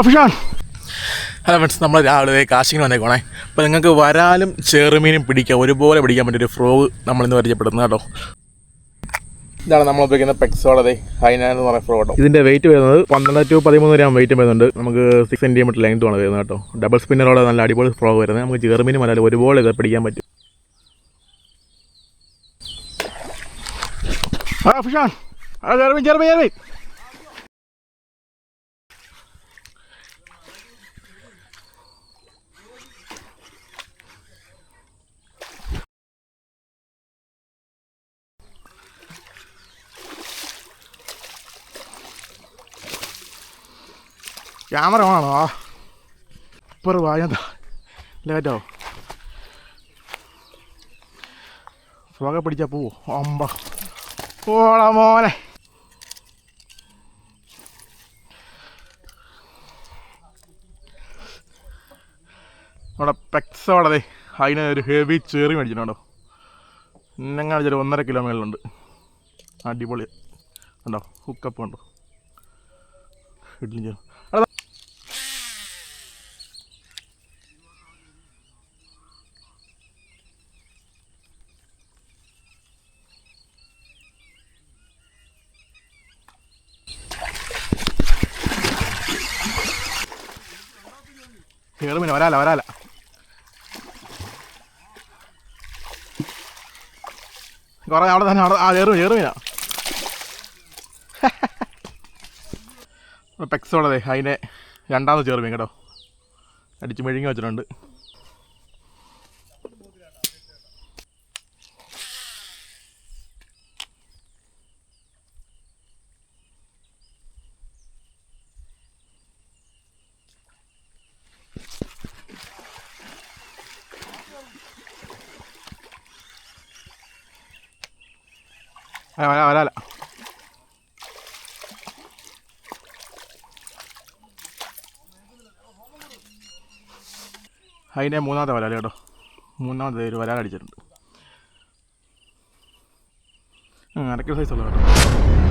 ഫിഷാൻ. Hello friends, നമ്മൾ രാവിലെ കാശിങ്ങിന് വന്നേക്കോണേ. അപ്പോൾ നിങ്ങൾക്ക് വരാലും ചെറുമീനും പിടിക്കാം, ഒരുപോലെ പിടിക്കാൻ പറ്റിയൊരു ഫ്രോഗ് നമ്മളിന്ന് പരിചയപ്പെടുന്നത് കേട്ടോ. ഇതാണ് നമ്മൾ ഉപയോഗിക്കുന്ന പെക്സോളതെ ഹൈനാന്ന് പറയുന്ന ഫ്രോ കേട്ടോ. ഇതിൻ്റെ വെയിറ്റ് വരുന്നത് 12 to 13 ഗ്രാം വെയിറ്റ് വരുന്നുണ്ട്. നമുക്ക് 6 സെൻറ്റിമീറ്റർ ലെങ്ത്തുമാണ് വരുന്നത് കേട്ടോ. ഡബിൾ സ്പിന്നറോടെ നല്ല അടിപൊളി ഫ്രോഗ് വരുന്നത്. നമുക്ക് ചെറുമീനും വരാലും ഒരുപോലെ ഇത് പിടിക്കാൻ പറ്റും. ഫിഷാൻ, ചെറുമീൻ ക്യാമറ ഓണാണോ? ഇപ്പം വായന്താ ലേറ്റോ ഫ്രോഗെ പിടിച്ചാൽ പോവോ? അമ്പ ഓടാ മോനെ. അവിടെ പെക്സോടതെ അതിന് ഒരു ഹെവി ചേറി മേടിച്ചിട്ടുണ്ടോ. ഇന്നെങ്ങനെ ചെറിയ 1.5 കിലോ മേളിലുണ്ട്. അടിപൊളി ഉണ്ടോ, ഹുക്കപ്പ് ഉണ്ടോ, ഇഡ്ലി ചേർന്ന് ചെറുമീന വരാല കുറേ അവിടെ തന്നെ ചെറുമീന പെക്സോടതെ അതിൻ്റെ രണ്ടാമത് ചെറുമീൻ കേട്ടോ. അടിച്ച് മെഴുങ്ങി വെച്ചിട്ടുണ്ട്. വരാല അതിനെ മൂന്നാമത്തെ വരാല കേട്ടോ. മൂന്നാമത്തെ ഒരു വരാലടിച്ചിട്ടുണ്ട്. 1.5 കിലോ സൈസുള്ള കേട്ടോ.